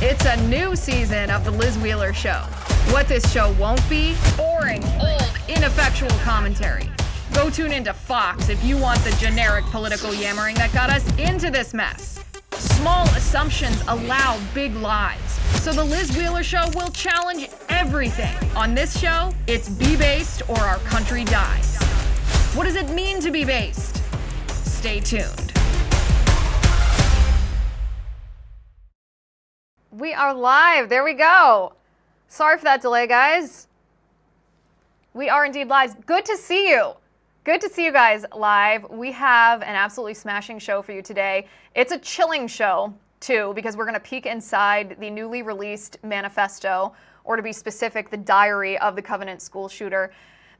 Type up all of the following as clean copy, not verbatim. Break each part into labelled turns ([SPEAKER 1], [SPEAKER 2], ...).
[SPEAKER 1] It's a new season of The Liz Wheeler Show. What this show won't be: boring, old, ineffectual commentary. Go tune into Fox if you want the generic political yammering that got us into this mess. Small assumptions allow big lies. So The Liz Wheeler Show will challenge everything. On this show, it's be based or our country dies. What does it mean to be based? Stay tuned.
[SPEAKER 2] We are live. There we go. Sorry for that delay, guys. We are indeed live. Good to see you. Good to see you guys live. We have an absolutely smashing show for you today. It's a chilling show, too, because we're going to peek inside the newly released Manifesto, or to be specific, the diary of the Covenant school shooter.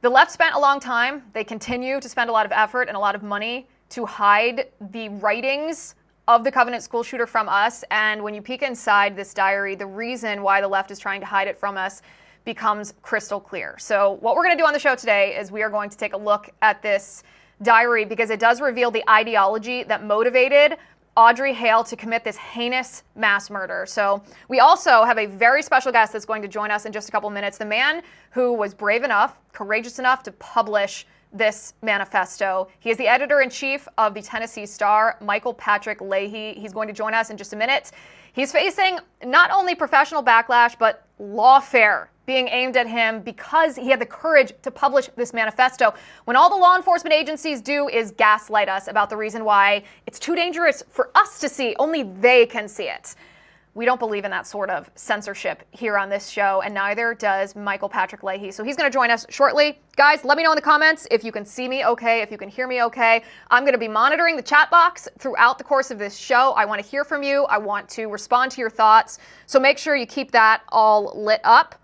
[SPEAKER 2] The left spent a long time. They continue to spend a lot of effort and a lot of money to hide the writings of the Covenant school shooter from us. And when you peek inside this diary, the reason why the left is trying to hide it from us becomes crystal clear. So what we're going to do on the show today is we are going to take a look at this diary because it does reveal the ideology that motivated Audrey Hale to commit this heinous mass murder. So we also have a very special guest that's going to join us in just a couple minutes. The man who was brave enough, courageous enough to publish this manifesto. He is the editor-in-chief of the Tennessee Star, Patrick Leahy. He's going to join us in just a minute. He's facing not only professional backlash, but lawfare being aimed at him because he had the courage to publish this manifesto when all the law enforcement agencies do is gaslight us about the reason why it's too dangerous for us to see. Only they can see it. We don't believe in that sort of censorship here on this show, and neither does Patrick Leahy. So he's going to join us shortly. Guys, let me know in the comments if you can see me okay, if you can hear me okay. I'm going to be monitoring the chat box throughout the course of this show. I want to hear from you. I want to respond to your thoughts. So make sure you keep that all lit up.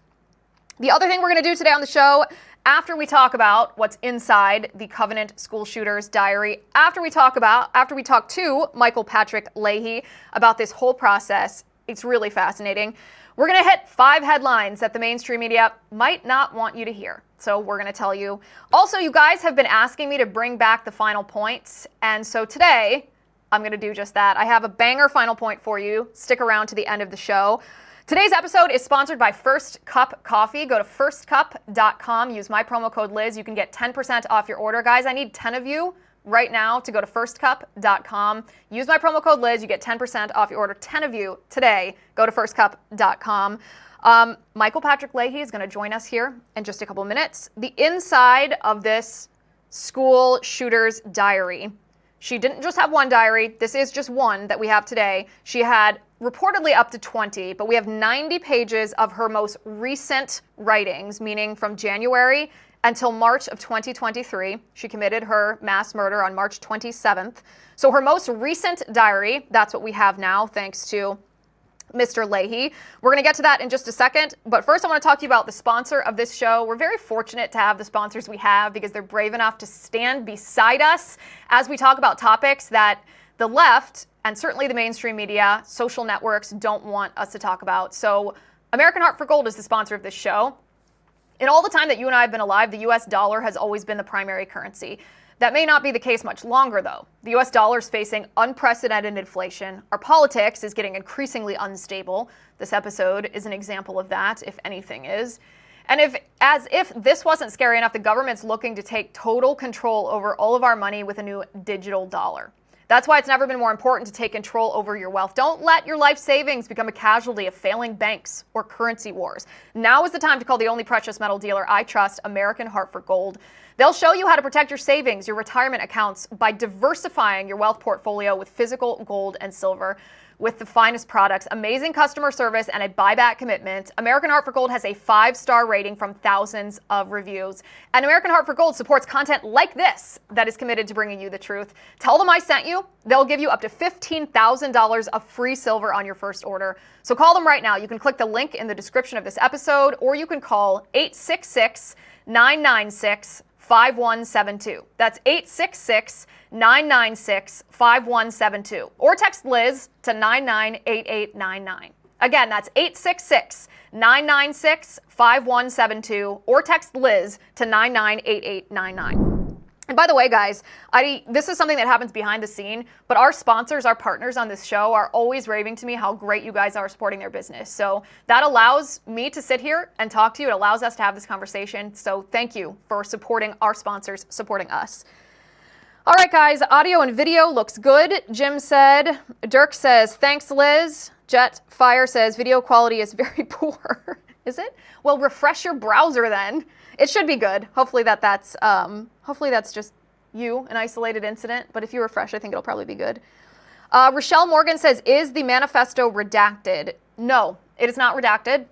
[SPEAKER 2] The other thing we're going to do today on the show, after we talk about what's inside the Covenant school shooter's diary, after we talk to Patrick Leahy about this whole process, it's really fascinating. We're going to hit 5 headlines that the mainstream media might not want you to hear. So we're going to tell you. Also, you guys have been asking me to bring back the final points. And so today, I'm going to do just that. I have a banger final point for you. Stick around to the end of the show. Today's episode is sponsored by First Cup Coffee. Go to firstcup.com. Use my promo code Liz. You can get 10% off your order. Guys, I need 10 of you right now to go to firstcup.com. Use my promo code Liz. You get 10% off your order. 10 of you today. Go to firstcup.com. Patrick Leahy is going to join us here in just a couple minutes. The inside of this school shooter's diary. She didn't just have one diary. This is just one that we have today. She had reportedly up to 20, but we have 90 pages of her most recent writings, meaning from January until March of 2023. She committed her mass murder on March 27th. So her most recent diary, that's what we have now, thanks to Mr. Leahy. We're going to get to that in just a second. But first, I want to talk to you about the sponsor of this show. We're very fortunate to have the sponsors we have because they're brave enough to stand beside us as we talk about topics that the left and certainly the mainstream media, social networks don't want us to talk about. So American Heart for Gold is the sponsor of this show. In all the time that you and I have been alive, the US dollar has always been the primary currency. That may not be the case much longer, though. The US dollar is facing unprecedented inflation. Our politics is getting increasingly unstable. This episode is an example of that, if anything is. And as if this wasn't scary enough, the government's looking to take total control over all of our money with a new digital dollar. That's why it's never been more important to take control over your wealth. Don't let your life savings become a casualty of failing banks or currency wars. Now is the time to call the only precious metal dealer I trust, American Heart for Gold. They'll show you how to protect your savings, your retirement accounts by diversifying your wealth portfolio with physical gold and silver. With the finest products, amazing customer service, and a buyback commitment, American Heart for Gold has a 5-star rating from thousands of reviews. And American Heart for Gold supports content like this that is committed to bringing you the truth. Tell them I sent you. They'll give you up to $15,000 of free silver on your first order. So call them right now. You can click the link in the description of this episode, or you can call 866-996-5172. That's 866-996-5172. Or text Liz to 998899. Again, that's 866-996-5172. Or text Liz to 998899. And by the way, guys, this is something that happens behind the scene, but our sponsors, our partners on this show are always raving to me how great you guys are supporting their business. So that allows me to sit here and talk to you. It allows us to have this conversation. So thank you for supporting our sponsors, supporting us. All right, guys, audio and video looks good, Jim said. Dirk says, thanks, Liz. Jetfire says, video quality is very poor. Is it? Well, refresh your browser then. It should be good. Hopefully that's just you, an isolated incident. But if you refresh, I think it'll probably be good. Rochelle Morgan says, is the manifesto redacted? No, it is not redacted.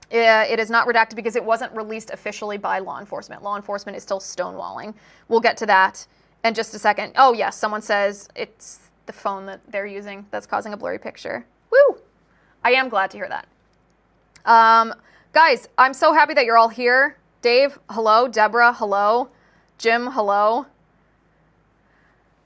[SPEAKER 2] It is not redacted because it wasn't released officially by law enforcement. Law enforcement is still stonewalling. We'll get to that in just a second. Oh, yes, someone says it's the phone that they're using that's causing a blurry picture. Woo! I am glad to hear that. Guys, I'm so happy that you're all here. Dave, hello. Deborah, hello. Jim, hello.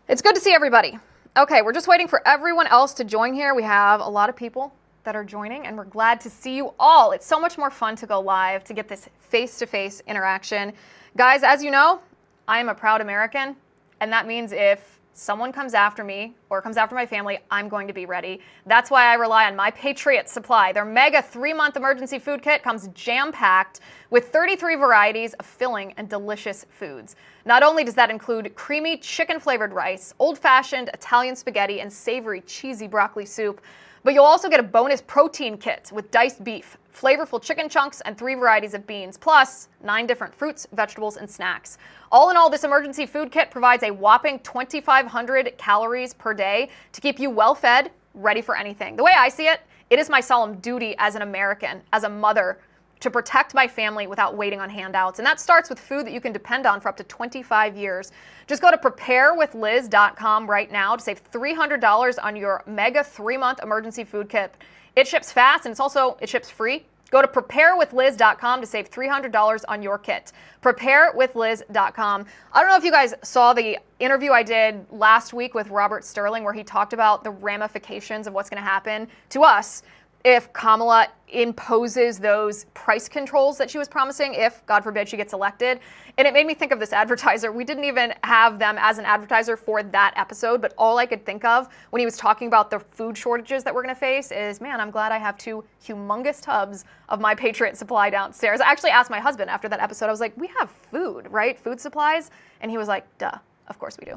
[SPEAKER 2] It's good to see everybody. Okay, we're just waiting for everyone else to join here. We have a lot of people that are joining, and we're glad to see you all. It's so much more fun to go live, to get this face-to-face interaction. Guys, as you know, I am a proud American, and that means if someone comes after me or comes after my family, I'm going to be ready. That's why I rely on My Patriot Supply. Their mega 3-month emergency food kit comes jam-packed with 33 varieties of filling and delicious foods. Not only does that include creamy chicken-flavored rice, old-fashioned Italian spaghetti, and savory cheesy broccoli soup, but you'll also get a bonus protein kit with diced beef, flavorful chicken chunks, and 3 varieties of beans, plus 9 different fruits, vegetables, and snacks. All in all, this emergency food kit provides a whopping 2,500 calories per day to keep you well-fed, ready for anything. The way I see it, it is my solemn duty as an American, as a mother, to protect my family without waiting on handouts. And that starts with food that you can depend on for up to 25 years. Just go to preparewithliz.com right now to save $300 on your mega 3-month emergency food kit. It ships fast and it ships free. Go to preparewithliz.com to save $300 on your kit. Preparewithliz.com. I don't know if you guys saw the interview I did last week with Robert Sterling where he talked about the ramifications of what's going to happen to us if Kamala imposes those price controls that she was promising if, God forbid, she gets elected. And it made me think of this advertiser. We didn't even have them as an advertiser for that episode, but all I could think of when he was talking about the food shortages that we're going to face is, man, I'm glad I have 2 humongous tubs of My Patriot Supply downstairs. I actually asked my husband after that episode, I was like, we have food, right? Food supplies? And he was like, duh, of course we do.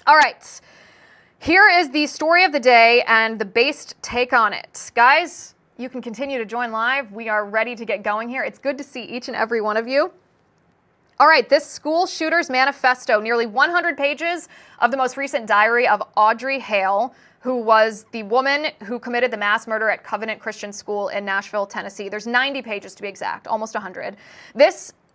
[SPEAKER 2] All right. Here is the story of the day and the based take on it. Guys, you can continue to join live. We are ready to get going here. It's good to see each and every one of you. All right, this school shooter's manifesto, nearly 100 pages of the most recent diary of Audrey Hale, who was the woman who committed the mass murder at Covenant Christian School in Nashville, Tennessee. There's 90 pages to be exact, almost 100.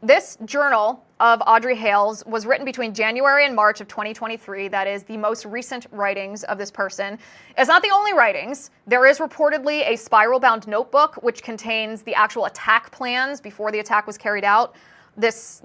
[SPEAKER 2] This journal of Audrey Hale's was written between January and March of 2023. That is the most recent writings of this person. It's not the only writings. There is reportedly a spiral-bound notebook which contains the actual attack plans before the attack was carried out. This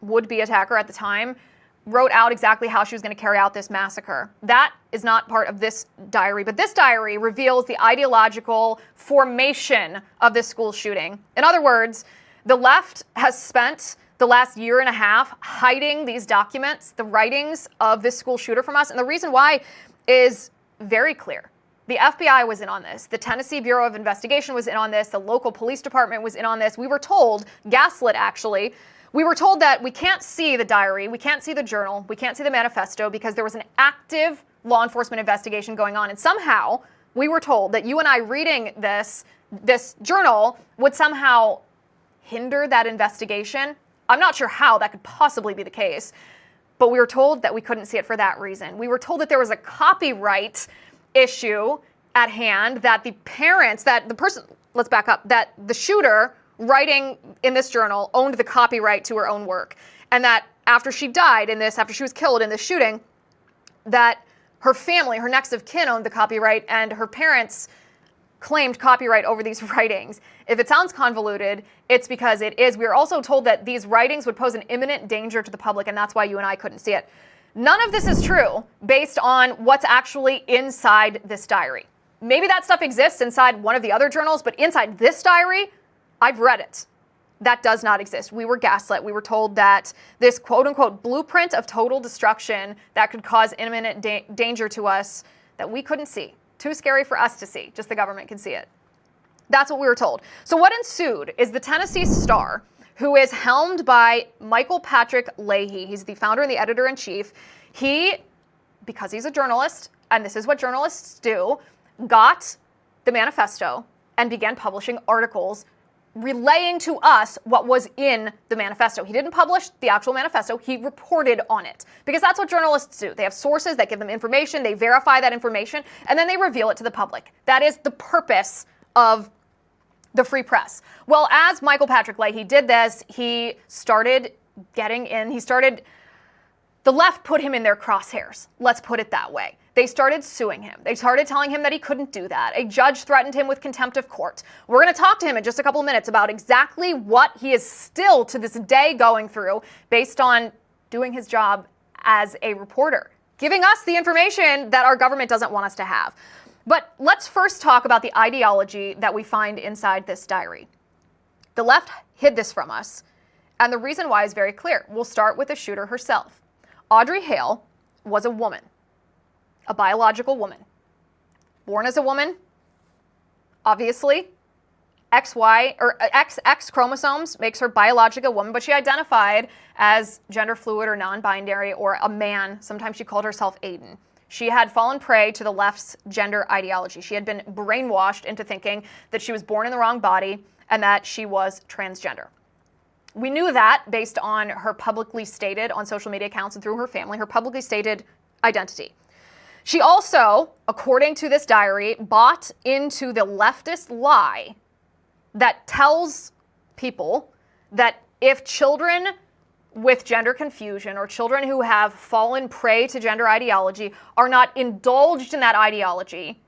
[SPEAKER 2] would-be attacker at the time wrote out exactly how she was going to carry out this massacre. That is not part of this diary, but this diary reveals the ideological formation of this school shooting. In other words, the left has spent the last year and a half hiding these documents, the writings of this school shooter from us. And the reason why is very clear. The FBI was in on this. The Tennessee Bureau of Investigation was in on this. The local police department was in on this. We were told, gaslit actually, we were told that we can't see the diary, we can't see the journal, we can't see the manifesto because there was an active law enforcement investigation going on. And somehow we were told that you and I reading this journal would somehow hinder that investigation. I'm not sure how that could possibly be the case, but we were told that we couldn't see it for that reason. We were told that there was a copyright issue at hand, that the parents, that the person, let's back up, that the shooter writing in this journal owned the copyright to her own work. And that after she died in this, after she was killed in this shooting, that her family, her next of kin owned the copyright and her parents claimed copyright over these writings. If it sounds convoluted, it's because it is. We were also told that these writings would pose an imminent danger to the public, and that's why you and I couldn't see it. None of this is true based on what's actually inside this diary. Maybe that stuff exists inside one of the other journals, but inside this diary, I've read it. That does not exist. We were gaslit. We were told that this quote-unquote blueprint of total destruction that could cause imminent danger to us that we couldn't see. Too scary for us to see. Just the government can see it. That's what we were told. So what ensued is the Tennessee Star, who is helmed by Michael Patrick Leahy. He's the founder and the editor-in-chief. He, because he's a journalist, and this is what journalists do, got the Manifesto and began publishing articles relaying to us what was in the manifesto. He didn't publish the actual manifesto, he reported on it. Because that's what journalists do. They have sources that give them information, they verify that information, and then they reveal it to the public. That is the purpose of the free press. Well, as Michael Patrick Leahy did this, he started the left put him in their crosshairs. Let's put it that way. They started suing him. They started telling him that he couldn't do that. A judge threatened him with contempt of court. We're going to talk to him in just a couple of minutes about exactly what he is still to this day going through based on doing his job as a reporter, giving us the information that our government doesn't want us to have. But let's first talk about the ideology that we find inside this diary. The left hid this from us, and the reason why is very clear. We'll start with the shooter herself. Audrey Hale was a woman. A biological woman. Born as a woman, obviously. X chromosomes makes her biological woman, but she identified as gender fluid or non-binary or a man. Sometimes she called herself Aiden. She had fallen prey to the left's gender ideology. She had been brainwashed into thinking that she was born in the wrong body and that she was transgender. We knew that based on her publicly stated, on social media accounts and through her family, her publicly stated identity. She also, according to this diary, bought into the leftist lie that tells people that if children with gender confusion or children who have fallen prey to gender ideology are not indulged in that ideology,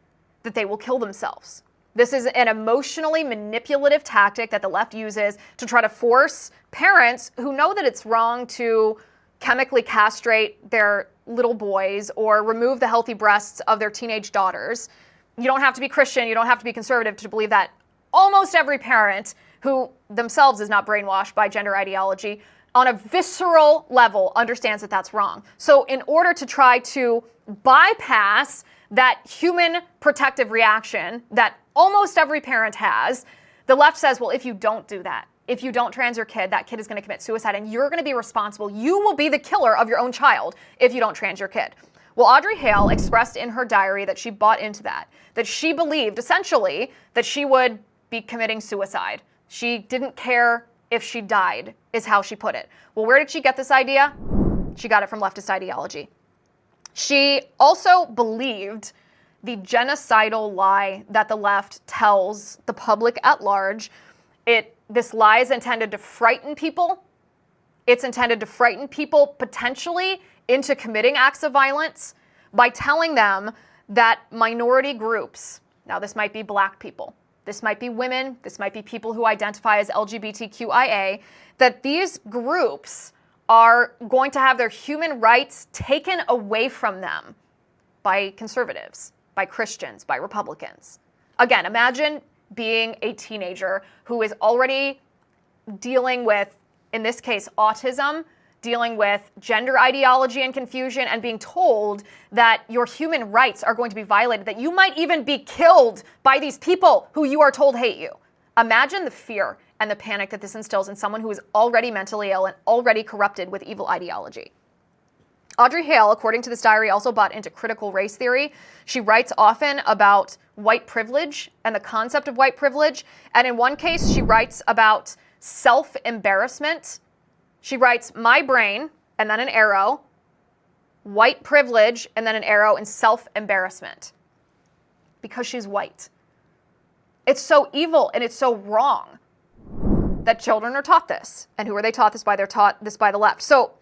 [SPEAKER 2] that they will kill themselves. This is an emotionally manipulative tactic that the left uses to try to force parents who know that it's wrong to chemically castrate their little boys or remove the healthy breasts of their teenage daughters. You don't have to be Christian, you don't have to be conservative to believe that. Almost every parent who themselves is not brainwashed by gender ideology on a visceral level understands that that's wrong. So in order to try to bypass that human protective reaction that almost every parent has, the left says, well, if you don't do that, if you don't trans your kid, that kid is going to commit suicide and you're going to be responsible. You will be the killer of your own child if you don't trans your kid. Well, Audrey Hale expressed in her diary that she bought into that she believed essentially that she would be committing suicide. She didn't care if she died, is how she put it. Well, where did she get this idea? She got it from leftist ideology. She also believed the genocidal lie that the left tells the public at large. This lie is intended to frighten people. It's intended to frighten people potentially into committing acts of violence by telling them that minority groups, now this might be black people, this might be women, this might be people who identify as LGBTQIA, that these groups are going to have their human rights taken away from them by conservatives, by Christians, by Republicans. Again, imagine being a teenager who is already dealing with, in this case, autism, dealing with gender ideology and confusion, and being told that your human rights are going to be violated, that you might even be killed by these people who you are told hate you. Imagine the fear and the panic that this instills in someone who is already mentally ill and already corrupted with evil ideology. Audrey Hale, according to this diary, also bought into critical race theory. She writes often about white privilege and the concept of white privilege. And in one case, she writes about self-embarrassment. She writes, my brain, and then an arrow, white privilege, and then an arrow, and self-embarrassment. Because she's white. It's so evil and it's so wrong that children are taught this. And who are they taught this by? They're taught this by the left. So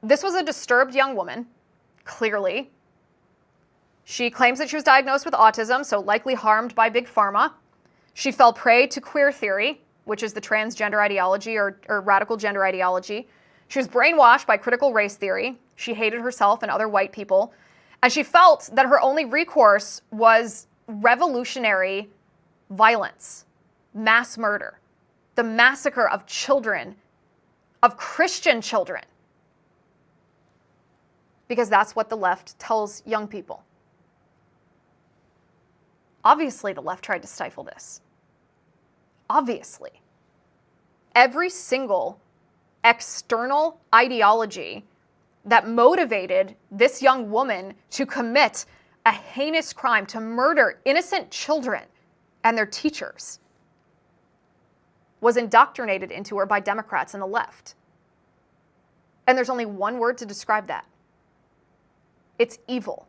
[SPEAKER 2] this was a disturbed young woman, clearly. She claims that she was diagnosed with autism, so likely harmed by Big Pharma. She fell prey to queer theory, which is the transgender ideology or radical gender ideology. She was brainwashed by critical race theory. She hated herself and other white people. And she felt that her only recourse was revolutionary violence, mass murder. the massacre of children, of Christian children, because that's what the left tells young people. Obviously, the left tried to stifle this. Obviously. Every single external ideology that motivated this young woman to commit a heinous crime, to murder innocent children and their teachers, was indoctrinated into her by Democrats and the left. And there's only one word to describe that. It's evil.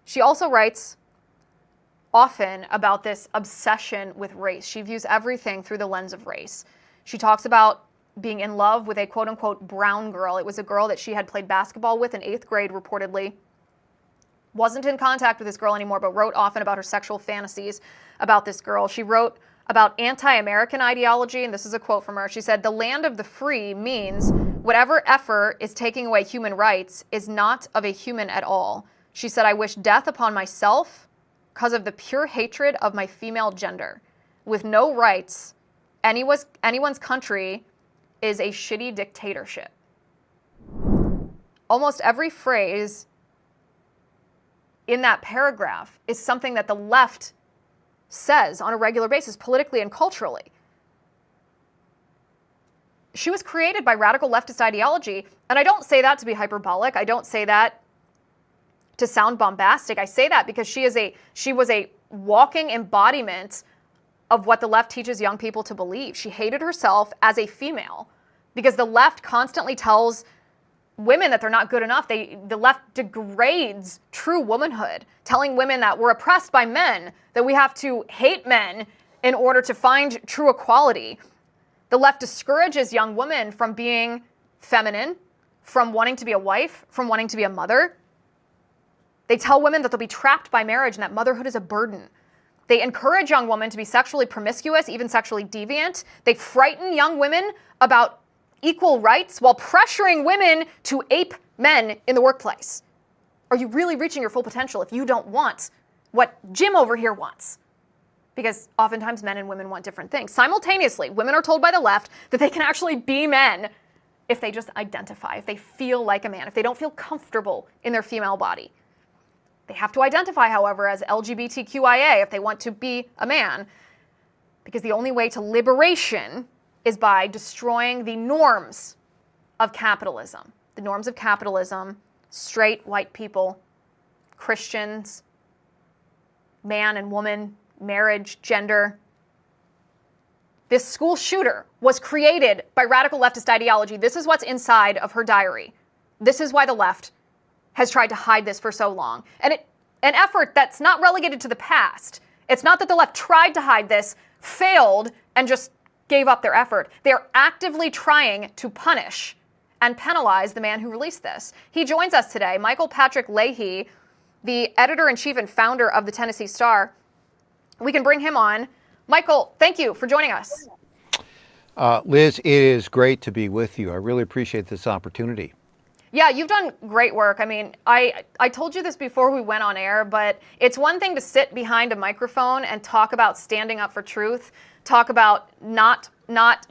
[SPEAKER 2] She also writes often about this obsession with race. She views everything through the lens of race. She talks about being in love with a quote-unquote brown girl. It was a girl that she had played basketball with in 8th grade, reportedly. Wasn't in contact with this girl anymore, but wrote often about her sexual fantasies about this girl. She wrote about anti-American ideology, and this is a quote from her. She said, "The land of the free means whatever effort is taking away human rights is not of a human at all." She said, "I wish death upon myself because of the pure hatred of my female gender. With no rights, anyone's country is a shitty dictatorship." Almost every phrase in that paragraph is something that the left says on a regular basis, politically and culturally. She was created by radical leftist ideology, and I don't say that to be hyperbolic. I don't say that to sound bombastic. I say that because she was a walking embodiment of what the left teaches young people to believe. She hated herself as a female because the left constantly tells women that they're not good enough. The left degrades true womanhood, telling women that we're oppressed by men, that we have to hate men in order to find true equality. The left discourages young women from being feminine, from wanting to be a wife, from wanting to be a mother. They tell women that they'll be trapped by marriage and that motherhood is a burden. They encourage young women to be sexually promiscuous, even sexually deviant. They frighten young women about equal rights while pressuring women to ape men in the workplace. Are you really reaching your full potential if you don't want what Jim over here wants? Because oftentimes men and women want different things. Simultaneously, women are told by the left that they can actually be men if they just identify, if they feel like a man, if they don't feel comfortable in their female body. They have to identify, however, as LGBTQIA if they want to be a man, because the only way to liberation is by destroying the norms of capitalism. The norms of capitalism, straight white people, Christians, man and woman, marriage, gender. This school shooter was created by radical leftist ideology. This is what's inside of her diary. This is why the left has tried to hide this for so long. And an effort that's not relegated to the past. It's not that the left tried to hide this, failed, and just gave up their effort. They're actively trying to punish and penalize the man who released this. He joins us today, Michael Patrick Leahy, the editor-in-chief and founder of the Tennessee Star. We can bring him on. Michael, thank you for joining us.
[SPEAKER 3] Liz, it is great to be with you. I really appreciate this opportunity.
[SPEAKER 2] Yeah, you've done great work. I mean, I told you this before we went on air, but it's one thing to sit behind a microphone and talk about standing up for truth, talk about not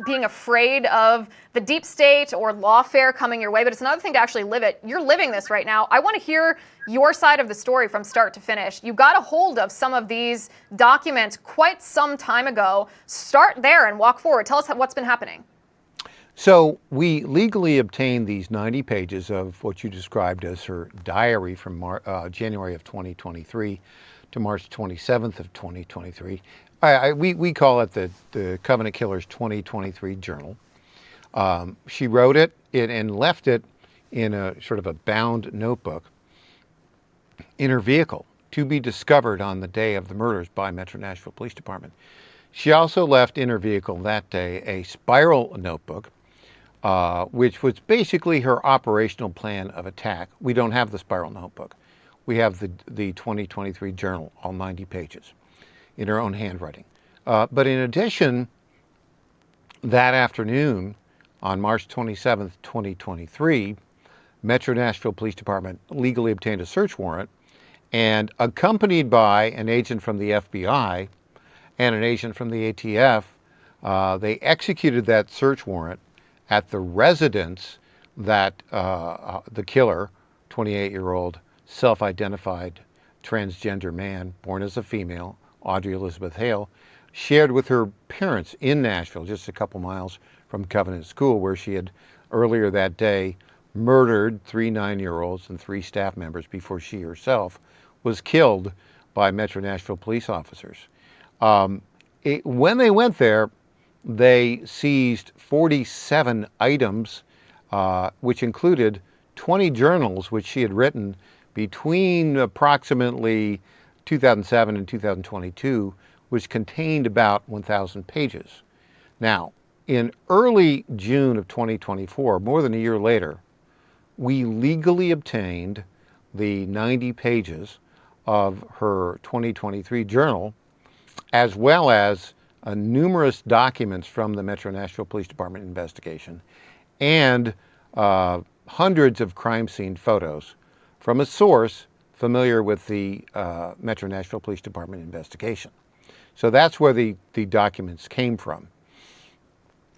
[SPEAKER 2] being afraid of the deep state or lawfare coming your way, but it's another thing to actually live it. You're living this right now. I want to hear your side of the story from start to finish. You got a hold of some of these documents quite some time ago. Start there and walk forward. Tell us what's been happening.
[SPEAKER 3] So we legally obtained these 90 pages of what you described as her diary from January of 2023 to March 27th of 2023. We call it the Covenant Killers 2023 Journal. She wrote it and left it in a sort of a bound notebook in her vehicle to be discovered on the day of the murders by Metro Nashville Police Department. She also left in her vehicle that day a spiral notebook, which was basically her operational plan of attack. We don't have the spiral notebook. We have the 2023 journal, all 90 pages, in her own handwriting. But in addition, that afternoon, on March 27th, 2023, Metro Nashville Police Department legally obtained a search warrant, and accompanied by an agent from the FBI and an agent from the ATF. They executed that search warrant at the residence that the killer, 28-year-old self-identified transgender man born as a female, Audrey Elizabeth Hale, shared with her parents in Nashville, just a couple miles from Covenant School, where she had earlier that day murdered 3 9-year-olds and 3 staff members before she herself was killed by Metro Nashville police officers. When they went there, they seized 47 items, which included 20 journals which she had written between approximately 2007 and 2022, which contained about 1,000 pages. Now, in early June of 2024, more than a year later, we legally obtained the 90 pages of her 2023 journal, as well as numerous documents from the Metro Nashville Police Department investigation, and hundreds of crime scene photos from a source familiar with the Metro Nashville Police Department investigation. So that's where the documents came from.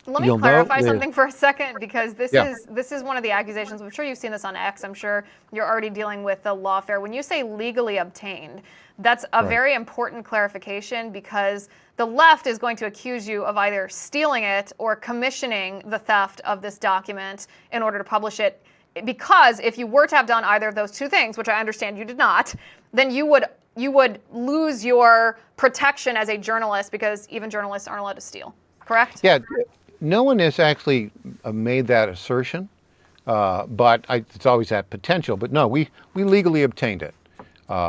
[SPEAKER 2] Let me clarify something for a second, because this is one of the accusations. I'm sure you've seen this on X. I'm sure you're already dealing with the lawfare. When you say legally obtained, that's a very important clarification, because the left is going to accuse you of either stealing it or commissioning the theft of this document in order to publish it. Because if you were to have done either of those two things, which I understand you did not, then you would lose your protection as a journalist, because even journalists aren't allowed to steal. Correct?
[SPEAKER 3] Yeah. No one has actually made that assertion, but it's always that potential. But no, we legally obtained it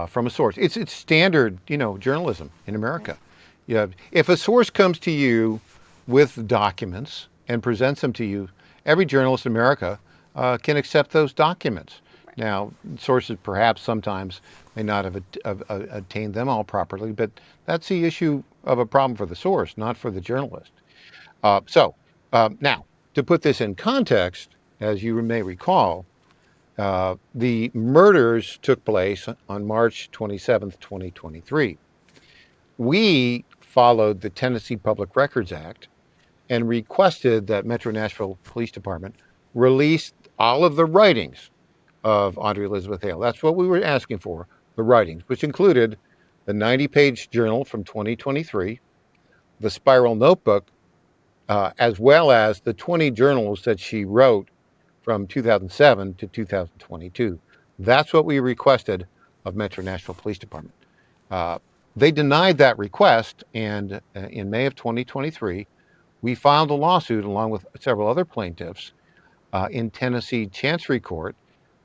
[SPEAKER 3] from a source. It's standard, journalism in America. If a source comes to you with documents and presents them to you, every journalist in America can accept those documents. Right. Now, sources perhaps sometimes may not have obtained them all properly, but that's the issue of a problem for the source, not for the journalist. Now, to put this in context, as you may recall, the murders took place on March 27th, 2023. We followed the Tennessee Public Records Act and requested that Metro Nashville Police Department release all of the writings of Audrey Elizabeth Hale. That's what we were asking for, the writings, which included the 90-page journal from 2023, the spiral notebook, as well as the 20 journals that she wrote from 2007 to 2022. That's what we requested of Metro Nashville Police Department. They denied that request, and in May of 2023, we filed a lawsuit along with several other plaintiffs in Tennessee Chancery Court,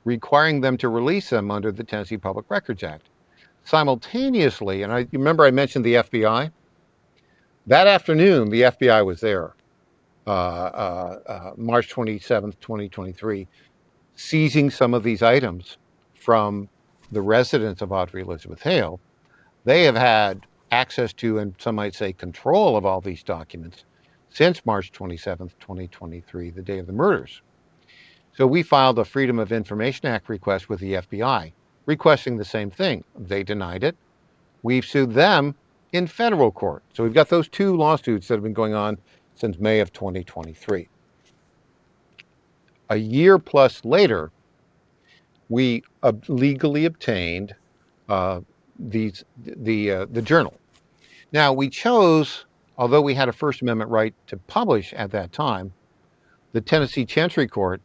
[SPEAKER 3] requiring them to release them under the Tennessee Public Records Act. Simultaneously, and remember I mentioned the FBI? That afternoon, the FBI was there, March 27th, 2023, seizing some of these items from the residence of Audrey Elizabeth Hale. They have had access to, and some might say control of, all these documents since March 27th, 2023, the day of the murders. So we filed a Freedom of Information Act request with the FBI, requesting the same thing. They denied it. We've sued them in federal court. So we've got those two lawsuits that have been going on since May of 2023. A year plus later, we legally obtained the journal. Now, we chose, although we had a First Amendment right to publish at that time, the Tennessee Chancery Court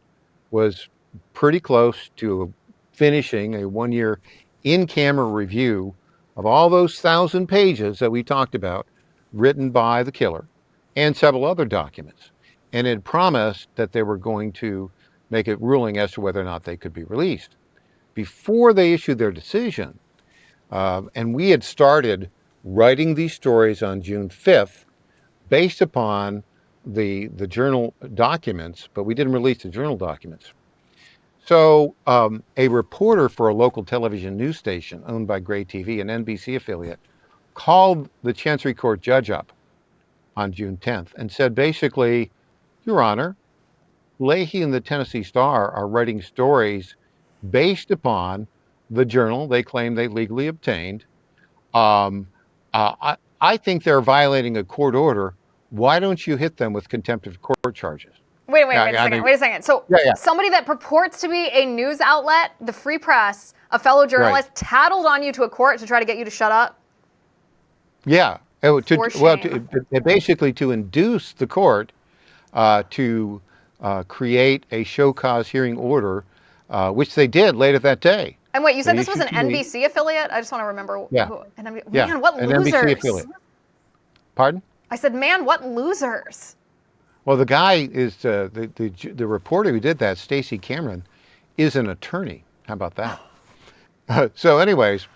[SPEAKER 3] was pretty close to finishing a 1-year in-camera review of all those 1,000 pages that we talked about, written by the killer, and several other documents, and had promised that they were going to make a ruling as to whether or not they could be released. Before they issued their decision, and we had started writing these stories on June 5th based upon the journal documents, but we didn't release the journal documents. So a reporter for a local television news station owned by Gray TV, an NBC affiliate, called the Chancery Court judge up on June 10th and said, basically, Your Honor, Leahy and the Tennessee Star are writing stories based upon the journal they claim they legally obtained. I think they're violating a court order. Why don't you hit them with contempt of court charges?
[SPEAKER 2] Wait a
[SPEAKER 3] I
[SPEAKER 2] second.
[SPEAKER 3] mean,
[SPEAKER 2] Wait a second. So
[SPEAKER 3] yeah.
[SPEAKER 2] somebody that purports to be a news outlet, the Free Press, a fellow journalist, tattled on you to a court to try to get you to shut up?
[SPEAKER 3] Yeah.
[SPEAKER 2] For shame.
[SPEAKER 3] Basically to induce the court to create a show cause hearing order, which they did later that day.
[SPEAKER 2] And wait, you said
[SPEAKER 3] They
[SPEAKER 2] this was an
[SPEAKER 3] issued to me-
[SPEAKER 2] NBC affiliate? I just want to remember
[SPEAKER 3] Yeah.
[SPEAKER 2] who.
[SPEAKER 3] Yeah,
[SPEAKER 2] Man, what
[SPEAKER 3] an
[SPEAKER 2] losers.
[SPEAKER 3] NBC affiliate. Pardon?
[SPEAKER 2] I said, man, what losers.
[SPEAKER 3] Well, the guy is the reporter who did that, Stacey Cameron, is an attorney. How about that? So, anyways,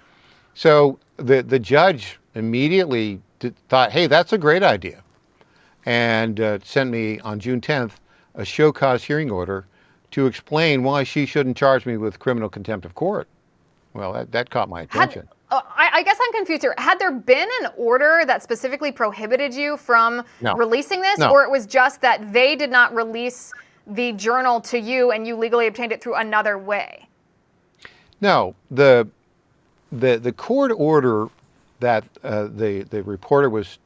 [SPEAKER 3] the judge immediately thought, hey, that's a great idea, and sent me on June 10th a show cause hearing order to explain why she shouldn't charge me with criminal contempt of court. Well, that caught my attention.
[SPEAKER 2] I guess I'm confused here. Had there been an order that specifically prohibited you from releasing this, or it was just that they did not release the journal to you and you legally obtained it through another way?
[SPEAKER 3] No, the court order that the reporter was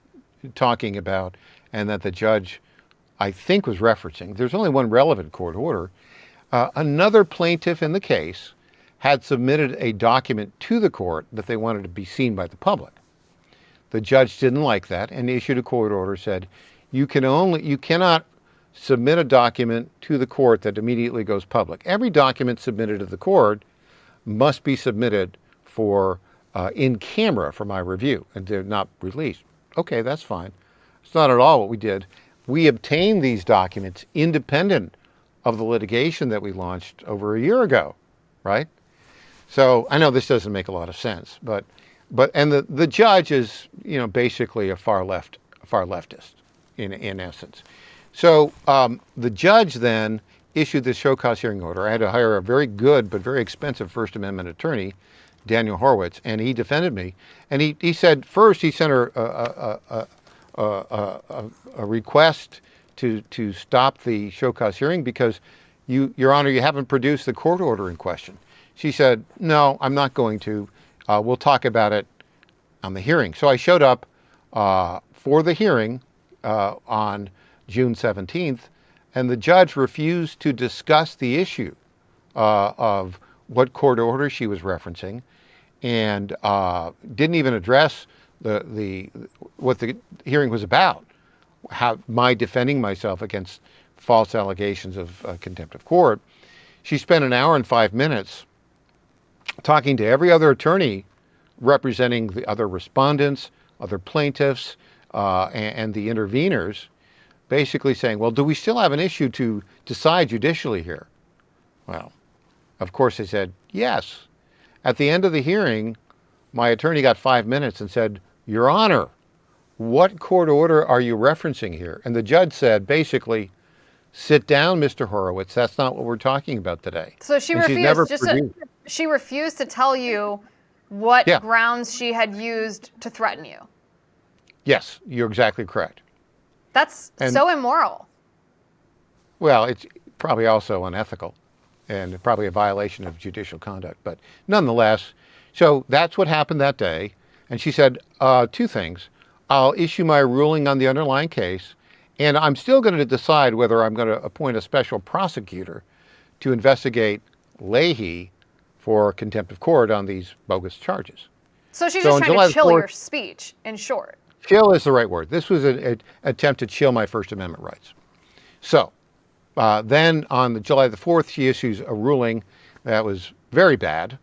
[SPEAKER 3] talking about and that the judge, I think, was referencing, there's only one relevant court order. Another plaintiff in the case had submitted a document to the court that they wanted to be seen by the public. The judge didn't like that and issued a court order, said, you cannot submit a document to the court that immediately goes public. Every document submitted to the court must be submitted for in camera for my review, and they're not released. Okay, that's fine. It's not at all what we did. We obtained these documents independent of the litigation that we launched over a year ago, right? So I know this doesn't make a lot of sense, but the judge is, basically a far leftist in essence. So the judge then issued this show cause hearing order. I had to hire a very good but very expensive First Amendment attorney, Daniel Horowitz, and he defended me. And he said first he sent her a request to stop the show cause hearing because Your Honor, you haven't produced the court order in question. She said, no, I'm not going to. We'll talk about it on the hearing. So I showed up for the hearing on June 17th, and the judge refused to discuss the issue of what court order she was referencing, and didn't even address what the hearing was about, how my defending myself against false allegations of contempt of court. She spent an hour and 5 minutes talking to every other attorney representing the other respondents, other plaintiffs, and the interveners, basically saying, well, do we still have an issue to decide judicially here? Well, of course they said, yes. At the end of the hearing, my attorney got 5 minutes and said, Your Honor, what court order are you referencing here? And the judge said, basically, sit down, Mr. Horowitz. That's not what we're talking about today.
[SPEAKER 2] So she she refused to tell you what grounds she had used to threaten you.
[SPEAKER 3] Yes, you're exactly correct.
[SPEAKER 2] That's so immoral.
[SPEAKER 3] Well, it's probably also unethical and probably a violation of judicial conduct. But nonetheless, so that's what happened that day. And she said two things. I'll issue my ruling on the underlying case, and I'm still going to decide whether I'm going to appoint a special prosecutor to investigate Leahy for contempt of court on these bogus charges.
[SPEAKER 2] So she's just trying to chill your speech, in short.
[SPEAKER 3] Chill is the right word. This was an attempt to chill my First Amendment rights. So then on July the 4th, she issues a ruling that was very bad.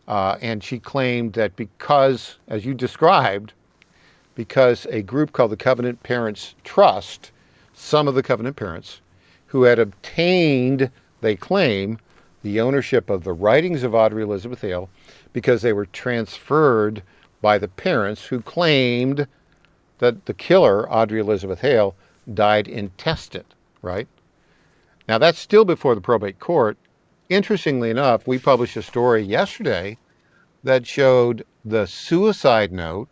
[SPEAKER 3] And she claimed that because, as you described, because a group called the Covenant Parents Trust, some of the Covenant parents, who had obtained, they claim, the ownership of the writings of Audrey Elizabeth Hale because they were transferred by the parents who claimed that the killer, Audrey Elizabeth Hale, died intestate, right? Now, that's still before the probate court. Interestingly enough, we published a story yesterday that showed the suicide note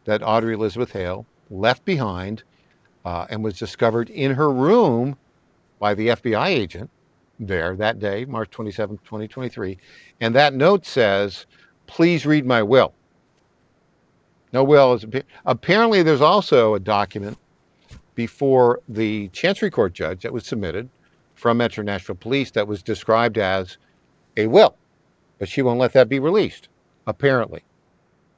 [SPEAKER 3] that Audrey Elizabeth Hale left behind and was discovered in her room by the FBI agent there that day, March 27, 2023. And that note says, please read my will. No will is apparently there's also a document before the Chancery Court judge that was submitted from Metro Nashville Police that was described as a will, but she won't let that be released, apparently.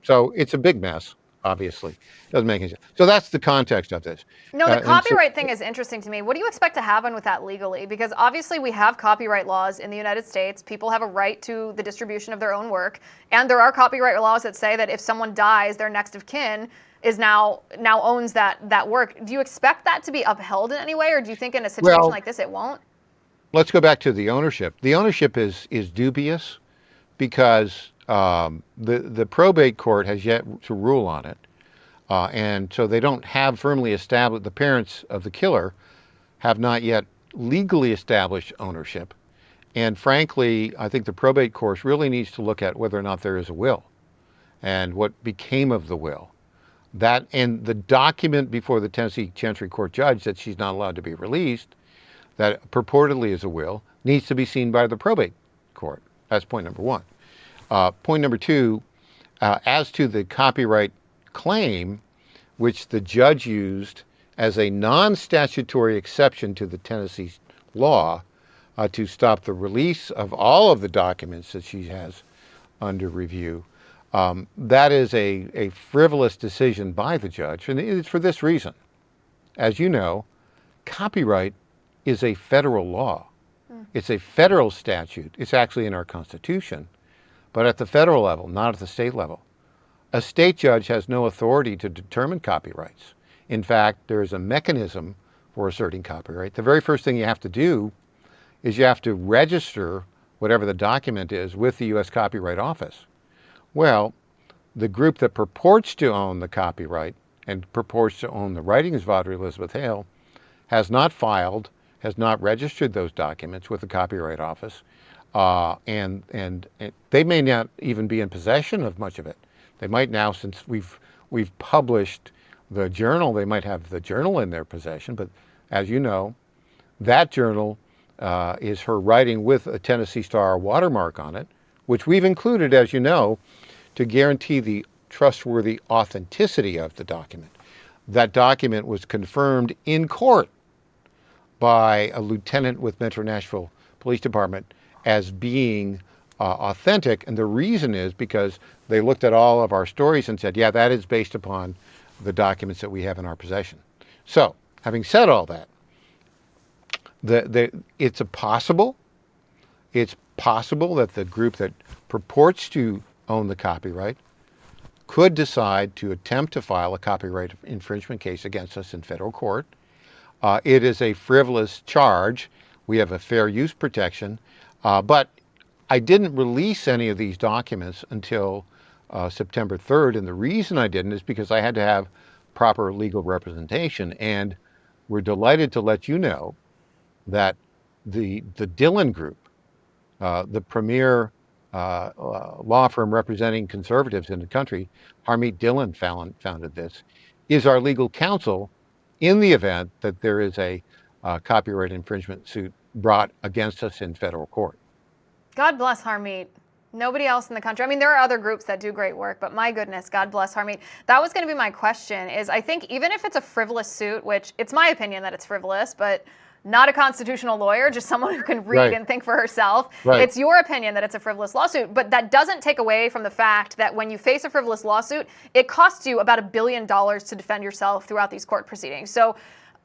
[SPEAKER 3] So it's a big mess, obviously. Doesn't make any sense. So that's the context of this.
[SPEAKER 2] No, the
[SPEAKER 3] And so,
[SPEAKER 2] copyright thing is interesting to me. What do you expect to happen with that legally? Because obviously we have copyright laws in the United States. People have a right to the distribution of their own work. And there are copyright laws that say that if someone dies, their next of kin is now owns that work. Do you expect that to be upheld in any way, or do you think in a situation like this it won't?
[SPEAKER 3] let's go back to the ownership. The ownership is dubious because the probate court has yet to rule on it. And so they don't have firmly established, the parents of the killer have not yet legally established ownership. And frankly, I think the probate court really needs to look at whether or not there is a will and what became of the will. That and the document before the Tennessee Chancery Court judge that she's not allowed to be released, that purportedly is a will, needs to be seen by the probate court. That's point number one. Point number two, as to the copyright claim, which the judge used as a non-statutory exception to the Tennessee law to stop the release of all of the documents that she has under review. That is a frivolous decision by the judge, and it's for this reason. As you know, copyright is a federal law. It's a federal statute. It's actually in our Constitution, but at the federal level, not at the state level. A state judge has no authority to determine copyrights. In fact, there is a mechanism for asserting copyright. The very first thing you have to do is you have to register whatever the document is with the U.S. Copyright Office. Well, the group that purports to own the copyright and purports to own the writings of Audrey Elizabeth Hale has not filed, has not registered those documents with the Copyright Office, and they may not even be in possession of much of it. They might now, since we've published the journal, they might have the journal in their possession, but as you know, that journal is her writing with a Tennessee Star watermark on it, which we've included, as you know, to guarantee the trustworthy authenticity of the document. That document was confirmed in court by a lieutenant with Metro Nashville Police Department as being authentic, and the reason is because they looked at all of our stories and said, yeah, that is based upon the documents that we have in our possession. So, having said all that, it's possible that the group that purports to own the copyright could decide to attempt to file a copyright infringement case against us in federal court. It is a frivolous charge. We have a fair use protection, but I didn't release any of these documents until September 3rd, and the reason I didn't is because I had to have proper legal representation, and we're delighted to let you know that the Dillon Group, the premier law firm representing conservatives in the country, Harmeet Dillon founded this, is our legal counsel in the event that there is a copyright infringement suit brought against us in federal court.
[SPEAKER 2] God bless Harmeet. Nobody else in the country. I mean, there are other groups that do great work, but my goodness, God bless Harmeet. That was going to be my question, is I think even if it's a frivolous suit, which it's my opinion that it's frivolous, but not a constitutional lawyer, just someone who can read and think for herself.
[SPEAKER 3] Right.
[SPEAKER 2] It's your opinion that it's a frivolous lawsuit, but that doesn't take away from the fact that when you face a frivolous lawsuit, it costs you about $1 billion to defend yourself throughout these court proceedings. So,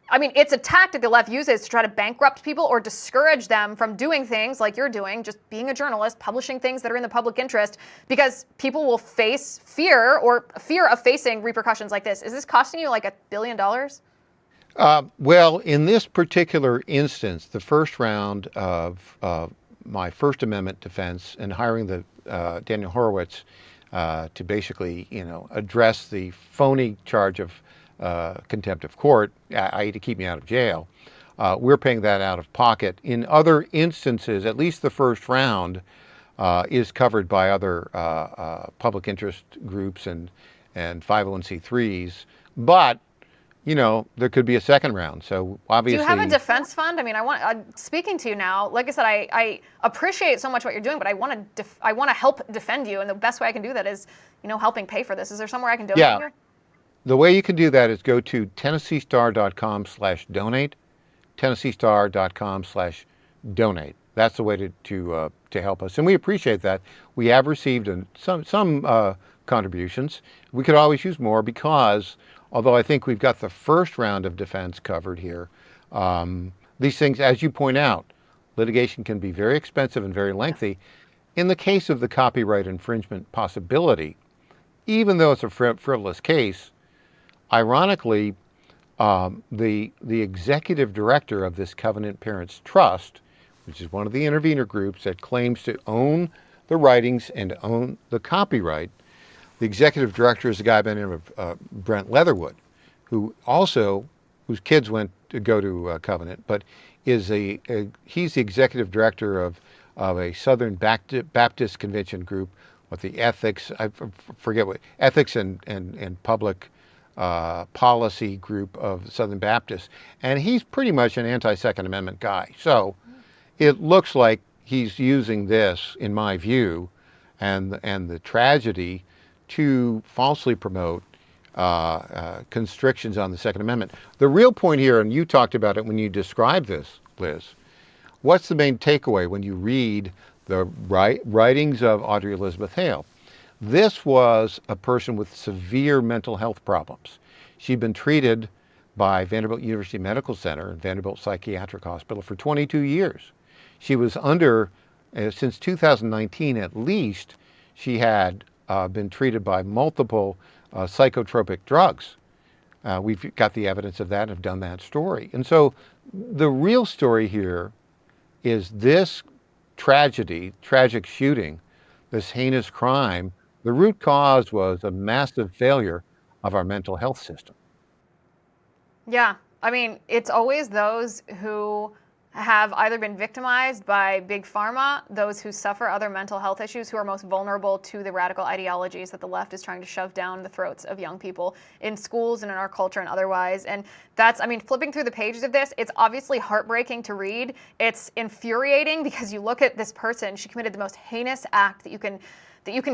[SPEAKER 2] I mean, it's a tactic the left uses to try to bankrupt people or discourage them from doing things like you're doing, just being a journalist, publishing things that are in the public interest, because people will face fear of facing repercussions like this. Is this costing you like $1 billion?
[SPEAKER 3] Well, in this particular instance, the first round of my First Amendment defense and hiring the Daniel Horowitz to basically, address the phony charge of contempt of court, i.e. to keep me out of jail, we're paying that out of pocket. In other instances, at least the first round is covered by other public interest groups and 501c3s, but there could be a second round. So obviously,
[SPEAKER 2] do you have a defense fund? I mean, speaking to you now. Like I said, I appreciate so much what you're doing, but I want to help defend you, and the best way I can do that is, helping pay for this. Is there somewhere I can donate
[SPEAKER 3] Yeah.
[SPEAKER 2] here?
[SPEAKER 3] The way you can do that is go to TennesseeStar.com/donate, TennesseeStar.com/donate. That's the way to help us, and we appreciate that. We have received some contributions. We could always use more because, although I think we've got the first round of defense covered here, these things, as you point out, litigation can be very expensive and very lengthy. In the case of the copyright infringement possibility, even though it's a frivolous case, ironically, the executive director of this Covenant Parents Trust, which is one of the intervener groups that claims to own the writings and own the copyright, the executive director is a guy by the name of Brent Leatherwood, whose kids went to go to Covenant, but he's the executive director of a Southern Baptist Convention group with the ethics, I forget what, ethics and public policy group of Southern Baptists, and he's pretty much an anti-Second Amendment guy. So it looks like he's using this, in my view, and the tragedy to falsely promote constrictions on the Second Amendment. The real point here, and you talked about it when you described this, Liz, what's the main takeaway when you read the writings of Audrey Elizabeth Hale? This was a person with severe mental health problems. She'd been treated by Vanderbilt University Medical Center and Vanderbilt Psychiatric Hospital for 22 years. She was under, since 2019 at least, she had been treated by multiple psychotropic drugs. We've got the evidence of that and have done that story. And so the real story here is this tragic shooting, this heinous crime. The root cause was a massive failure of our mental health system.
[SPEAKER 2] Yeah. I mean, it's always those who have either been victimized by big pharma, those who suffer other mental health issues, who are most vulnerable to the radical ideologies that the left is trying to shove down the throats of young people in schools and in our culture and otherwise. And that's, I mean, flipping through the pages of this, it's obviously heartbreaking to read. It's infuriating because you look at this person, she committed the most heinous act that you can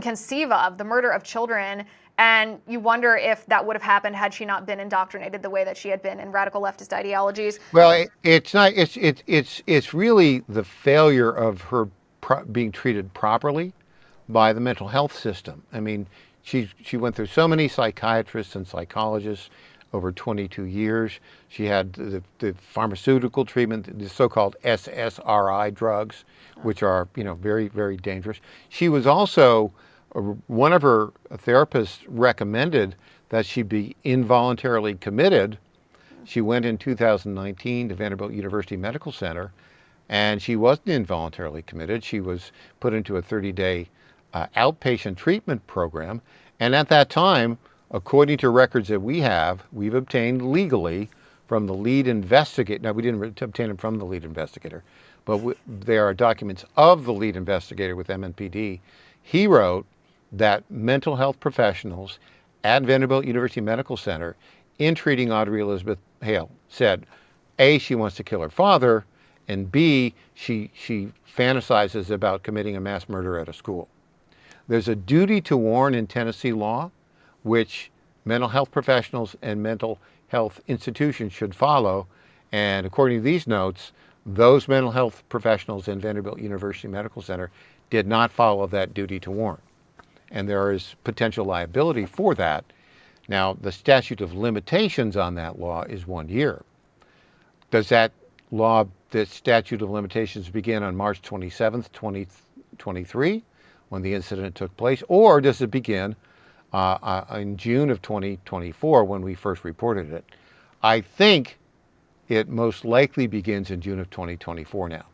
[SPEAKER 2] conceive of, the murder of children. And you wonder if that would have happened had she not been indoctrinated the way that she had been in radical leftist ideologies.
[SPEAKER 3] Well, it's not. It's really the failure of her being treated properly by the mental health system. I mean, she went through so many psychiatrists and psychologists over 22 years. She had the pharmaceutical treatment, the so-called SSRI drugs, which are very, very dangerous. She was also, one of her therapists recommended that she be involuntarily committed. She went in 2019 to Vanderbilt University Medical Center, and she wasn't involuntarily committed. She was put into a 30-day outpatient treatment program. And at that time, according to records that we've obtained legally from the lead investigator. Now, we didn't obtain them from the lead investigator, but there are documents of the lead investigator with MNPD. He wrote that mental health professionals at Vanderbilt University Medical Center, in treating Audrey Elizabeth Hale, said, A, she wants to kill her father, and B, she fantasizes about committing a mass murder at a school. There's a duty to warn in Tennessee law, which mental health professionals and mental health institutions should follow. And according to these notes, those mental health professionals in Vanderbilt University Medical Center did not follow that duty to warn. And there is potential liability for that. Now, the statute of limitations on that law is 1 year. Does that law, the statute of limitations, begin on March 27th, 2023, when the incident took place? Or does it begin in June of 2024, when we first reported it? I think it most likely begins in June of 2024 now.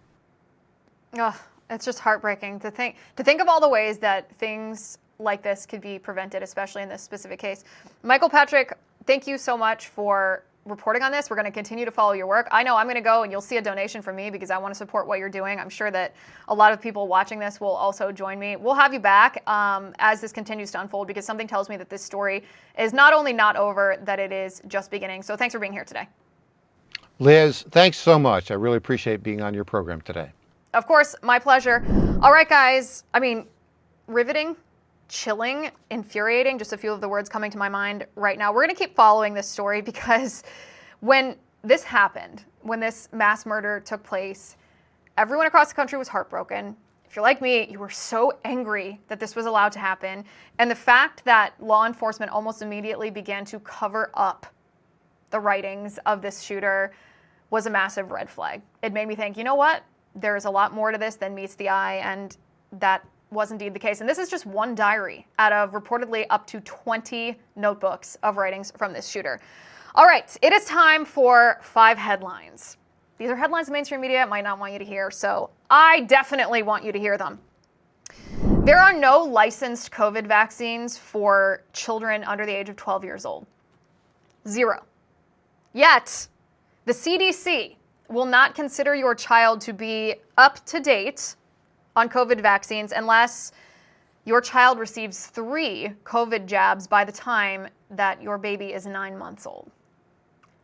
[SPEAKER 2] Ugh, it's just heartbreaking to think of all the ways that things like this could be prevented, especially in this specific case. Michael Patrick, thank you so much for reporting on this. We're going to continue to follow your work. I know I'm going to go and you'll see a donation from me because I want to support what you're doing. I'm sure that a lot of people watching this will also join me. We'll have you back as this continues to unfold, because something tells me that this story is not only not over, that it is just beginning. So thanks for being here today.
[SPEAKER 3] Liz, thanks so much. I really appreciate being on your program today.
[SPEAKER 2] Of course, my pleasure. All right, guys. I mean, riveting. chilling, infuriating, just a few of the words coming to my mind right now. We're going to keep following this story because when this happened, when this mass murder took place, everyone across the country was heartbroken. If you're like me, you were so angry that this was allowed to happen. And the fact that law enforcement almost immediately began to cover up the writings of this shooter was a massive red flag. It made me think, you know what? There's a lot more to this than meets the eye, and that was indeed the case. And this is just one diary out of reportedly up to 20 notebooks of writings from this shooter. All right, it is time for 5 headlines. These are headlines the mainstream media might not want you to hear, so I definitely want you to hear them. There are no licensed COVID vaccines for children under the age of 12 years old. 0. Yet, the CDC will not consider your child to be up to date on COVID vaccines unless your child receives 3 COVID jabs by the time that your baby is 9 months old.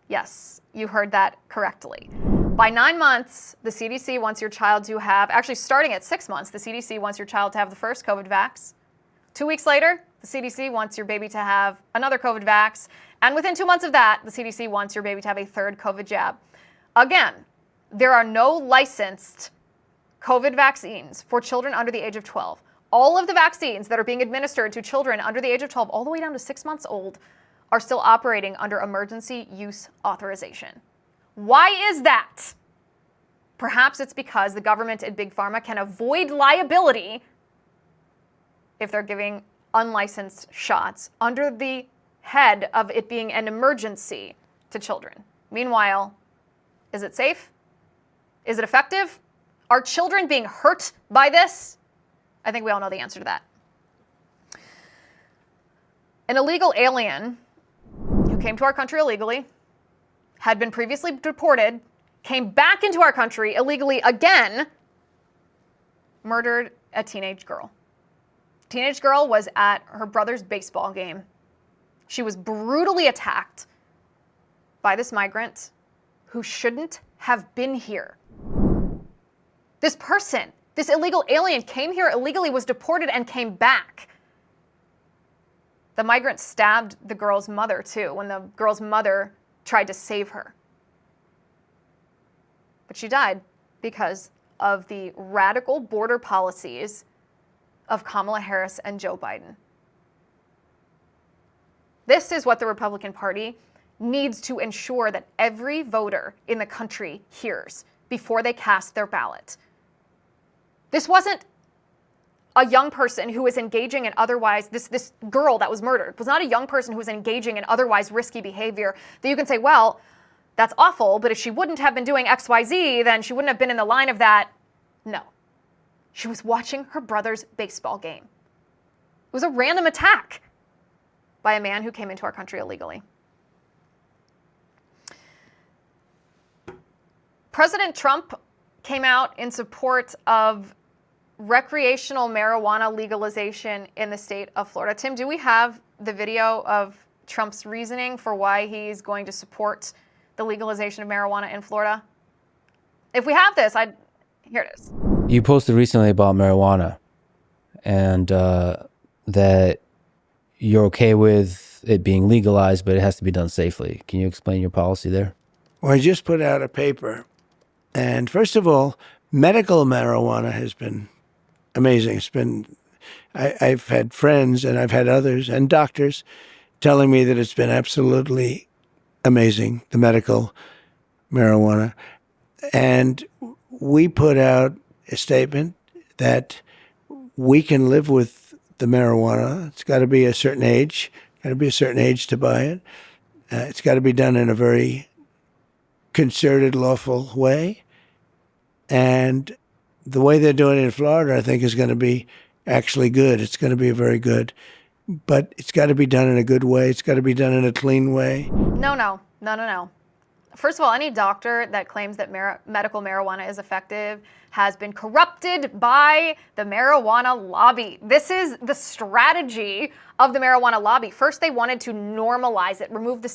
[SPEAKER 2] Yes, you heard that correctly. By 9 months, the CDC wants your child to have, actually starting at 6 months, the CDC wants your child to have the first COVID vax. 2 weeks later, the CDC wants your baby to have another COVID vax. And within 2 months of that, the CDC wants your baby to have a third COVID jab. Again, there are no licensed COVID vaccines for children under the age of 12. All of the vaccines that are being administered to children under the age of 12, all the way down to 6 months old, are still operating under emergency use authorization. Why is that? Perhaps it's because the government and Big Pharma can avoid liability if they're giving unlicensed shots under the head of it being an emergency to children. Meanwhile, is it safe? Is it effective? Are children being hurt by this? I think we all know the answer to that. An illegal alien who came to our country illegally, had been previously deported, came back into our country illegally again, murdered a teenage girl. Teenage girl was at her brother's baseball game. She was brutally attacked by this migrant who shouldn't have been here. This person, this illegal alien, came here illegally, was deported, and came back. The migrant stabbed the girl's mother, too, when the girl's mother tried to save her. But she died because of the radical border policies of Kamala Harris and Joe Biden. This is what the Republican Party needs to ensure that every voter in the country hears before they cast their ballot. This wasn't a young person who was engaging in otherwise, this girl that was murdered was not a young person who was engaging in otherwise risky behavior that you can say, well, that's awful, but if she wouldn't have been doing XYZ, then she wouldn't have been in the line of that. No. She was watching her brother's baseball game. It was a random attack by a man who came into our country illegally. President Trump came out in support of recreational marijuana legalization in the state of Florida. Tim, do we have the video of Trump's reasoning for why he's going to support the legalization of marijuana in Florida? If we have this, here it is.
[SPEAKER 4] You posted recently about marijuana and that you're okay with it being legalized, but it has to be done safely. Can you explain your policy there?
[SPEAKER 5] Well, I just put out a paper. And first of all, medical marijuana has been amazing. It's been, I've had friends and I've had others and doctors telling me that it's been absolutely amazing, the medical marijuana. And we put out a statement that we can live with the marijuana. It's got to be a certain age, to buy it. It's got to be done in a very concerted, lawful way. And the way they're doing it in Florida, I think, is going to be actually good. It's going to be very good. But it's got to be done in a good way. It's got to be done in a clean way.
[SPEAKER 2] No. First of all, any doctor that claims that medical marijuana is effective has been corrupted by the marijuana lobby. This is the strategy of the marijuana lobby. First, they wanted to normalize it, remove the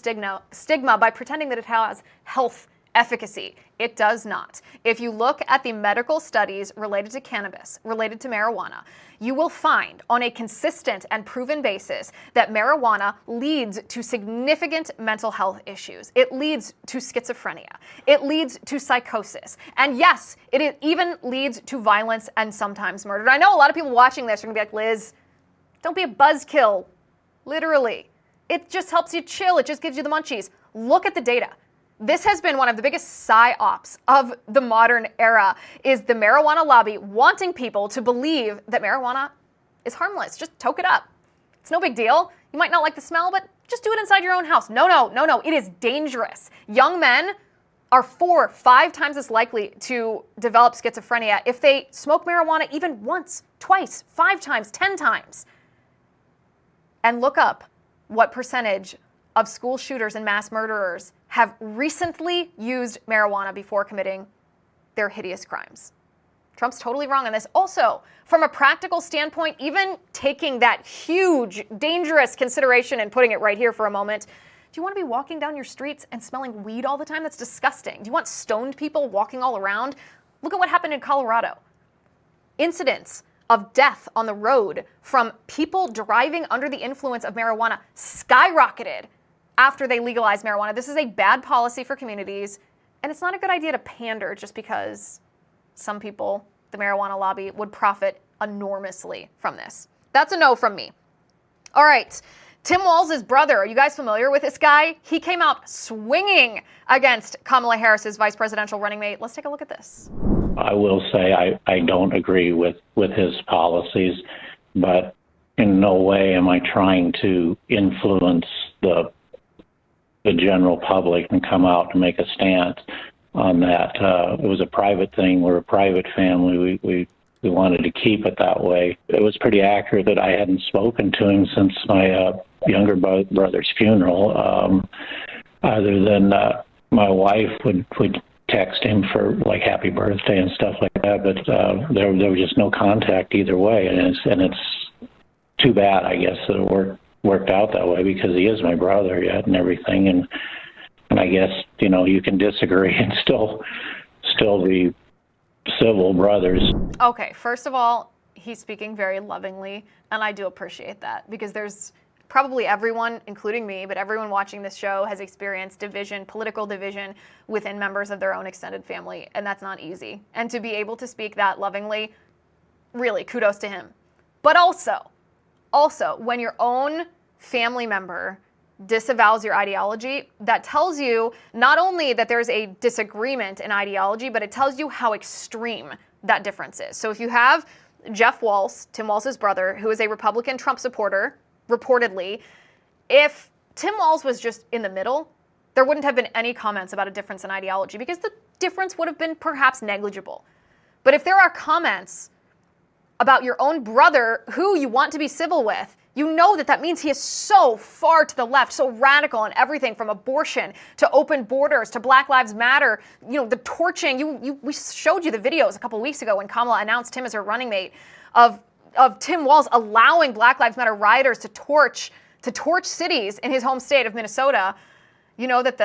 [SPEAKER 2] stigma by pretending that it has health efficacy. It does not. If you look at the medical studies related to cannabis, related to marijuana, you will find on a consistent and proven basis that marijuana leads to significant mental health issues. It leads to schizophrenia. It leads to psychosis. And yes, it even leads to violence and sometimes murder. I know a lot of people watching this are going to be like, Liz, don't be a buzzkill. Literally. It just helps you chill. It just gives you the munchies. Look at the data. This has been one of the biggest psyops of the modern era, is the marijuana lobby wanting people to believe that marijuana is harmless. Just toke it up. It's no big deal. You might not like the smell, but just do it inside your own house. No. It is dangerous. Young men are 4-5 times as likely to develop schizophrenia if they smoke marijuana even once, twice, 5 times, 10 times. And look up what percentage of school shooters and mass murderers have recently used marijuana before committing their hideous crimes. Trump's totally wrong on this. Also, from a practical standpoint, even taking that huge, dangerous consideration and putting it right here for a moment, do you want to be walking down your streets and smelling weed all the time? That's disgusting. Do you want stoned people walking all around? Look at what happened in Colorado. Incidents of death on the road from people driving under the influence of marijuana skyrocketed after they legalized marijuana. This is a bad policy for communities, and it's not a good idea to pander just because some people, the marijuana lobby, would profit enormously from this. That's a no from me. All right, Tim Walz's brother, are you guys familiar with this guy? He came out swinging against Kamala Harris's vice presidential running mate. Let's take a look at this.
[SPEAKER 6] I will say I don't agree with his policies, but in no way am I trying to influence the general public and come out and make a stance on that. It was a private thing. We're a private family. We wanted to keep it that way. It was pretty accurate that I hadn't spoken to him since my younger brother's funeral, other than my wife would text him for like happy birthday and stuff like that, but there was just no contact either way, and it's too bad, I guess, that it worked out that way, because he is my brother yet and everything, and I guess, you know, you can disagree and still be civil brothers.
[SPEAKER 2] Okay, first of all, he's speaking very lovingly, and I do appreciate that, because there's probably everyone, including me, but everyone watching this show has experienced division, political division within members of their own extended family, and that's not easy. And to be able to speak that lovingly, really, kudos to him. But also, when your own family member disavows your ideology, that tells you not only that there's a disagreement in ideology, but it tells you how extreme that difference is. So if you have Jeff Walz, Tim Walz's brother, who is a Republican Trump supporter, reportedly, if Tim Walz was just in the middle, there wouldn't have been any comments about a difference in ideology, because the difference would have been perhaps negligible. But if there are comments about your own brother who you want to be civil with, you know that means he is so far to the left, so radical in everything from abortion to open borders to Black Lives Matter, you know, the torching. We showed you the videos a couple weeks ago when Kamala announced him as her running mate of Tim Walz allowing Black Lives Matter rioters to torch cities in his home state of Minnesota. You know that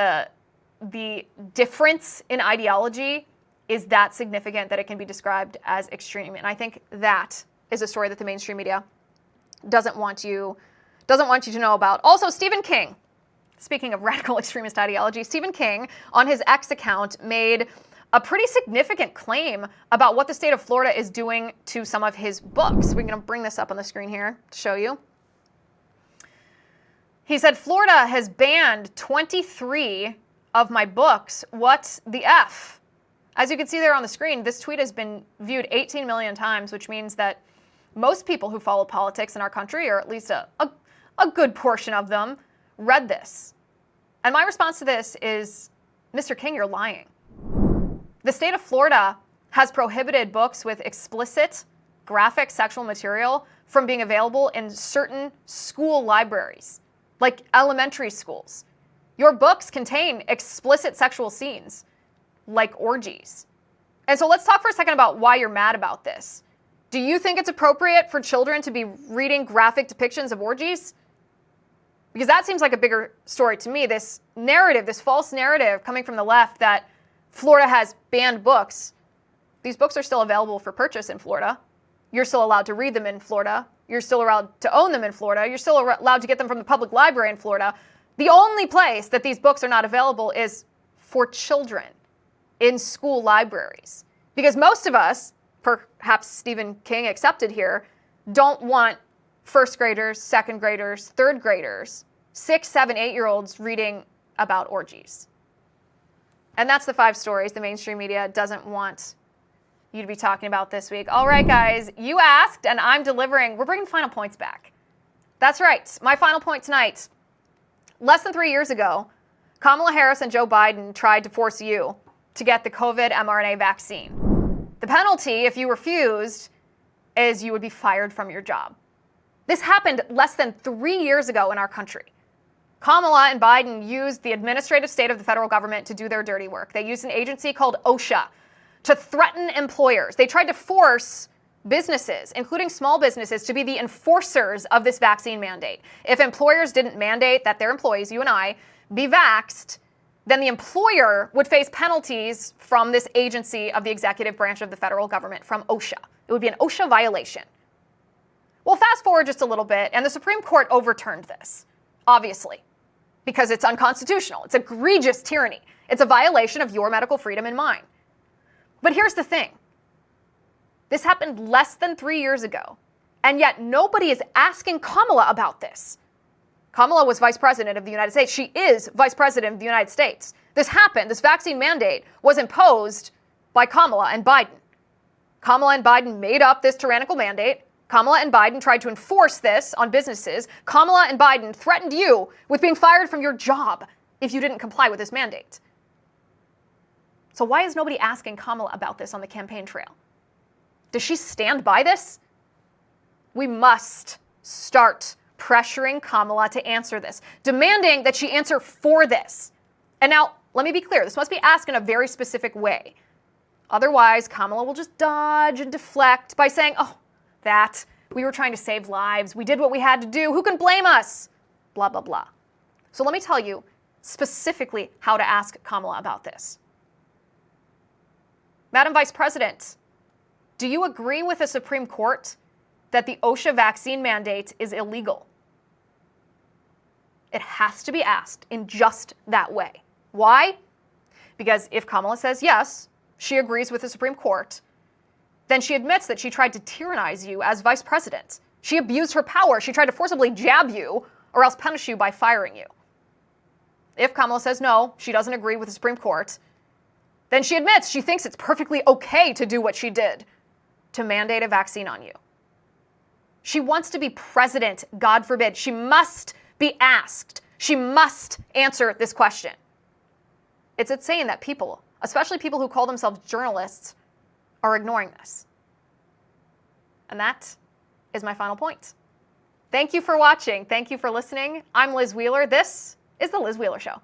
[SPEAKER 2] the difference in ideology is that significant that it can be described as extreme. And I think that is a story that the mainstream media doesn't want you to know about. Also, Stephen King, speaking of radical extremist ideology, Stephen King on his X account made a pretty significant claim about what the state of Florida is doing to some of his books. We're going to bring this up on the screen here to show you. He said, Florida has banned 23 of my books. What the F? As you can see there on the screen, this tweet has been viewed 18 million times, which means that most people who follow politics in our country, or at least a good portion of them, read this. And my response to this is, Mr. King, you're lying. The state of Florida has prohibited books with explicit, graphic sexual material from being available in certain school libraries, like elementary schools. Your books contain explicit sexual scenes, like orgies. And so let's talk for a second about why you're mad about this. Do you think it's appropriate for children to be reading graphic depictions of orgies? Because that seems like a bigger story to me. This narrative, this false narrative coming from the left that Florida has banned books. These books are still available for purchase in Florida. You're still allowed to read them in Florida. You're still allowed to own them in Florida. You're still allowed to get them from the public library in Florida. The only place that these books are not available is for children in school libraries. Because most of us, perhaps Stephen King accepted here, don't want first graders, second graders, third graders, 6, 7, 8-year-olds reading about orgies. And that's the 5 stories the mainstream media doesn't want you to be talking about this week. All right, guys, you asked and I'm delivering. We're bringing final points back. That's right. My final point tonight. Less than 3 years ago, Kamala Harris and Joe Biden tried to force you to get the COVID mRNA vaccine. The penalty, if you refused, is you would be fired from your job. This happened less than 3 years ago in our country. Kamala and Biden used the administrative state of the federal government to do their dirty work. They used an agency called OSHA to threaten employers. They tried to force businesses, including small businesses, to be the enforcers of this vaccine mandate. If employers didn't mandate that their employees, you and I, be vaxxed, then the employer would face penalties from this agency of the executive branch of the federal government, from OSHA. It would be an OSHA violation. Well, fast forward just a little bit, and the Supreme Court overturned this, obviously, because it's unconstitutional. It's egregious tyranny. It's a violation of your medical freedom and mine. But here's the thing. This happened less than 3 years ago, and yet nobody is asking Kamala about this. Kamala was vice president of the United States. She is vice president of the United States. This happened. This vaccine mandate was imposed by Kamala and Biden. Kamala and Biden made up this tyrannical mandate. Kamala and Biden tried to enforce this on businesses. Kamala and Biden threatened you with being fired from your job if you didn't comply with this mandate. So why is nobody asking Kamala about this on the campaign trail? Does she stand by this? We must start pressuring Kamala to answer this, demanding that she answer for this. And now, let me be clear, this must be asked in a very specific way. Otherwise, Kamala will just dodge and deflect by saying, oh, we were trying to save lives. We did what we had to do. Who can blame us? Blah, blah, blah. So let me tell you specifically how to ask Kamala about this. Madam Vice President, do you agree with the Supreme Court that the OSHA vaccine mandate is illegal? It has to be asked in just that way. Why? Because if Kamala says yes, she agrees with the Supreme Court, then she admits that she tried to tyrannize you as vice president. She abused her power. She tried to forcibly jab you or else punish you by firing you. If Kamala says no, she doesn't agree with the Supreme Court, then she admits she thinks it's perfectly okay to do what she did, to mandate a vaccine on you. She wants to be president, God forbid. She must be asked. She must answer this question. It's insane that people, especially people who call themselves journalists, are ignoring this. And that is my final point. Thank you for watching. Thank you for listening. I'm Liz Wheeler. This is The Liz Wheeler Show.